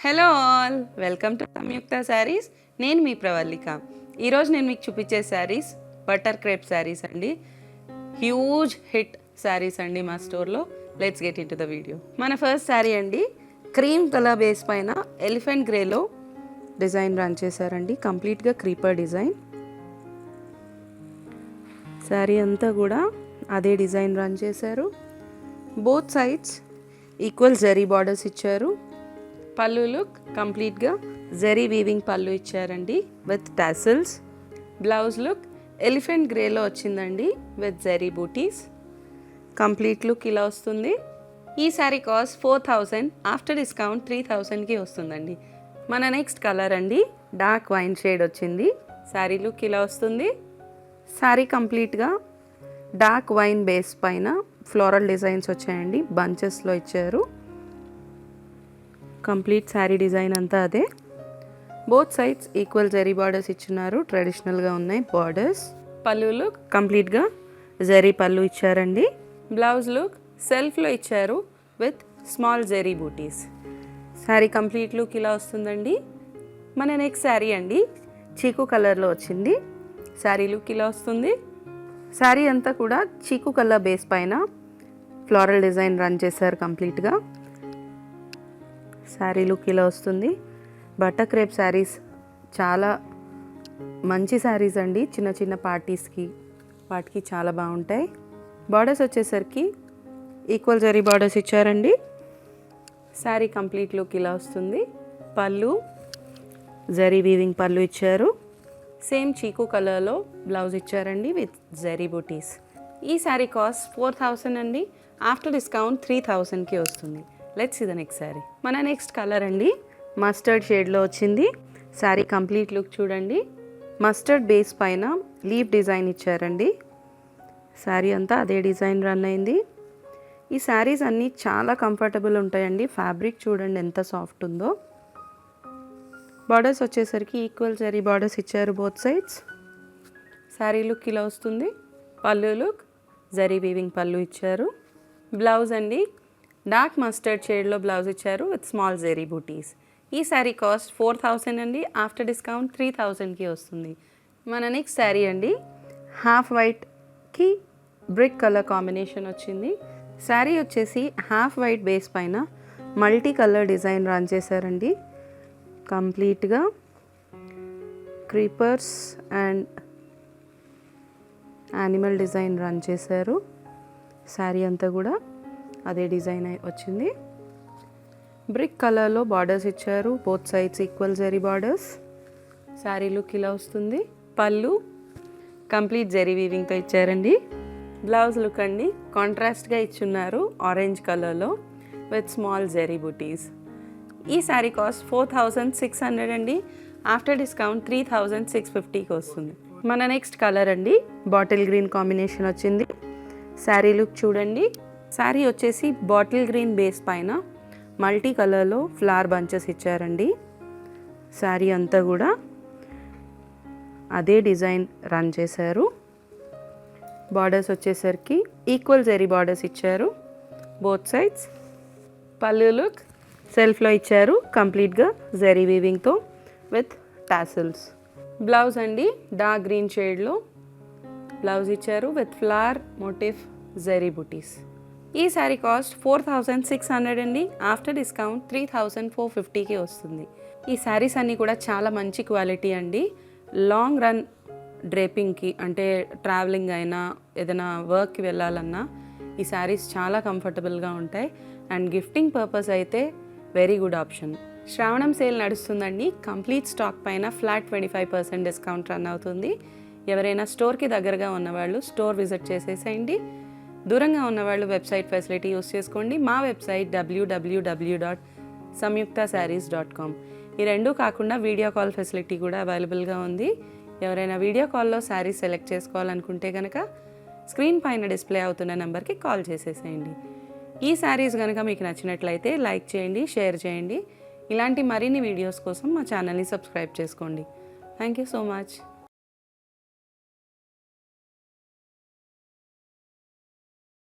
Hello all, welcome to సంయుక్త శారీస్. నేను మీ ప్రవల్లిక. ఈరోజు నేను మీకు చూపించే శారీస్ బటర్ క్రేప్ శారీస్ అండి. హ్యూజ్ హిట్ శారీస్ అండి మా స్టోర్లో. Let's get in to the video. మన ఫస్ట్ శారీ అండి, క్రీమ్ కలర్ బేస్ పైన ఎలిఫెంట్ గ్రేలో డిజైన్ రన్ చేశారండి. కంప్లీట్గా క్రీపర్ డిజైన్. శారీ అంతా కూడా అదే డిజైన్ రన్ చేశారు. Both sides equal zari borders ఇచ్చారు. పళ్ళు లుక్ కంప్లీట్గా జరీ వీవింగ్ పళ్ళు ఇచ్చారండి with tassels. Blouse look elephant గ్రేలో వచ్చిందండి విత్ జరీ బూటీస్. కంప్లీట్ లుక్ ఇలా వస్తుంది. ఈ శారీ కాస్ట్ 4000, ఆఫ్టర్ డిస్కౌంట్ 3000కి వస్తుందండి. మన నెక్స్ట్ కలర్ అండి, డార్క్ వైన్ షేడ్ వచ్చింది. శారీ లుక్ ఇలా వస్తుంది. శారీ కంప్లీట్గా డార్క్ వైన్ బేస్ పైన ఫ్లోరల్ డిజైన్స్ వచ్చాయండి, బంచెస్లో ఇచ్చారు. కంప్లీట్ శారీ డిజైన్ అంతా అదే. Both sides equal zari borders ఇచ్చున్నారు, ట్రెడిషనల్గా ఉన్నాయి బార్డర్స్. పళ్ళు లుక్ కంప్లీట్గా జరీ పళ్ళు ఇచ్చారండి. బ్లౌజ్ లుక్ సెల్ఫ్లో ఇచ్చారు విత్ స్మాల్ జరీ బూటీస్. శారీ కంప్లీట్ లుక్ ఇలా వస్తుందండి. మన నెక్స్ట్ శారీ అండి, చీకు కలర్లో వచ్చింది. శారీ లుక్ ఇలా వస్తుంది. శారీ అంతా కూడా చీకు కలర్ బేస్ పైన ఫ్లోరల్ డిజైన్ రన్ చేశారు కంప్లీట్గా. శారీ లుక్ ఇలా వస్తుంది. బటర్ క్రేప్ శారీస్ చాలా మంచి శారీస్ అండి. చిన్న చిన్న పార్టీస్కి వాటికి చాలా బాగుంటాయి. బార్డర్స్ వచ్చేసరికి ఈక్వల్ జరీ బార్డర్స్ ఇచ్చారండి. శారీ కంప్లీట్ లుక్ ఇలా వస్తుంది. పళ్ళు జరీ వీవింగ్ పళ్ళు ఇచ్చారు. సేమ్ చీకు కలర్లో బ్లౌజ్ ఇచ్చారండి విత్ జరీ బూటీస్. ఈ శారీ కాస్ట్ 4000 అండి, ఆఫ్టర్ డిస్కౌంట్ 3000కి వస్తుంది. Let's see the next sari. మన నెక్స్ట్ కలర్ అండి, మస్టర్డ్ షేడ్లో వచ్చింది. శారీ కంప్లీట్ లుక్ చూడండి. మస్టర్డ్ బేస్ పైన లీఫ్ డిజైన్ ఇచ్చారండి. శారీ అంతా అదే డిజైన్ రన్ అయింది. ఈ శారీస్ అన్నీ చాలా కంఫర్టబుల్ ఉంటాయండి. ఫ్యాబ్రిక్ చూడండి ఎంత సాఫ్ట్ ఉందో. బార్డర్స్ వచ్చేసరికి ఈక్వల్ జరీ బార్డర్స్ ఇచ్చారు బోత్ సైడ్స్. శారీ లుక్ ఇలా వస్తుంది. పళ్ళు లుక్ జరీ వీవింగ్ పళ్ళు ఇచ్చారు. బ్లౌజ్ అండి, డార్క్ మస్టర్డ్ షేడ్లో బ్లౌజ్ ఇచ్చారు విత్ స్మాల్ జరీ బూటీస్. ఈ శారీ కాస్ట్ 4000 అండి, ఆఫ్టర్ డిస్కౌంట్ 3000కి వస్తుంది. మన నెక్స్ట్ శారీ అండి, హాఫ్ వైట్కి బ్రిక్ కలర్ కాంబినేషన్ వచ్చింది. శారీ వచ్చేసి హాఫ్ వైట్ బేస్ పైన మల్టీ కలర్ డిజైన్ రన్ చేశారండి. కంప్లీట్గా creepers and animal design run చేశారు. శారీ అంతా కూడా అదే డిజైన్ వచ్చింది. బ్రిక్ కలర్లో బార్డర్స్ ఇచ్చారు, both sides equal zari borders. Sari look ఇలా వస్తుంది. పళ్ళు కంప్లీట్ జరీ వీవింగ్తో ఇచ్చారండి. బ్లౌజ్ లుక్ అండి కాంట్రాస్ట్గా ఇచ్చున్నారు ఆరెంజ్ కలర్లో విత్ స్మాల్ జరీ బూటీస్. ఈ శారీ కాస్ట్ 4600 అండి, ఆఫ్టర్ డిస్కౌంట్ 3650కి వస్తుంది. మన నెక్స్ట్ కలర్ అండి, బాటిల్ గ్రీన్ కాంబినేషన్ వచ్చింది. శారీ లుక్ చూడండి. శారీ వచ్చేసి బాటిల్ గ్రీన్ బేస్ పైన మల్టీ కలర్లో ఫ్లవర్ బంచెస్ ఇచ్చారండి. శారీ అంతా కూడా అదే డిజైన్ రన్ చేశారు. బార్డర్స్ వచ్చేసరికి ఈక్వల్ జరీ బార్డర్స్ ఇచ్చారు బోత్ సైడ్స్. పళ్ళు లుక్ సెల్ఫ్లో ఇచ్చారు కంప్లీట్గా జరీ వీవింగ్తో విత్ టాసిల్స్. బ్లౌజ్ అండి డార్క్ గ్రీన్ షేడ్లో బ్లౌజ్ ఇచ్చారు విత్ ఫ్లవర్ మోటిఫ్ జరీ బూటీస్. ఈ శారీ కాస్ట్ 4600 అండి, ఆఫ్టర్ డిస్కౌంట్ 3450కి వస్తుంది. ఈ శారీస్ అన్నీ కూడా చాలా మంచి క్వాలిటీ అండి. లాంగ్ రన్ డ్రేపింగ్కి అంటే ట్రావెలింగ్ అయినా ఏదైనా వర్క్కి వెళ్ళాలన్నా ఈ శారీస్ చాలా కంఫర్టబుల్గా ఉంటాయి. అండ్ గిఫ్టింగ్ పర్పస్ అయితే వెరీ గుడ్ ఆప్షన్. శ్రావణం సేల్ నడుస్తుందండి. కంప్లీట్ స్టాక్ పైన ఫ్లాట్ 25% డిస్కౌంట్ రన్ అవుతుంది. ఎవరైనా స్టోర్కి దగ్గరగా ఉన్నవాళ్ళు స్టోర్ విజిట్ చేసేసేయండి. దూరంగా ఉన్నవాళ్ళు వెబ్సైట్ ఫెసిలిటీ యూస్ చేసుకోండి. మా వెబ్సైట్ www.samyuktasarees.com. ఈ రెండూ కాకుండా వీడియో కాల్ ఫెసిలిటీ కూడా అవైలబుల్గా ఉంది. ఎవరైనా వీడియో కాల్లో శారీస్ సెలెక్ట్ చేసుకోవాలనుకుంటే కనుక స్క్రీన్ పైన డిస్ప్లే అవుతున్న నెంబర్కి కాల్ చేసేసేయండి. ఈ శారీస్ కనుక మీకు నచ్చినట్లయితే లైక్ చేయండి, షేర్ చేయండి. ఇలాంటి మరిన్ని వీడియోస్ కోసం మా ఛానల్ని సబ్స్క్రైబ్ చేసుకోండి. Thank you so much.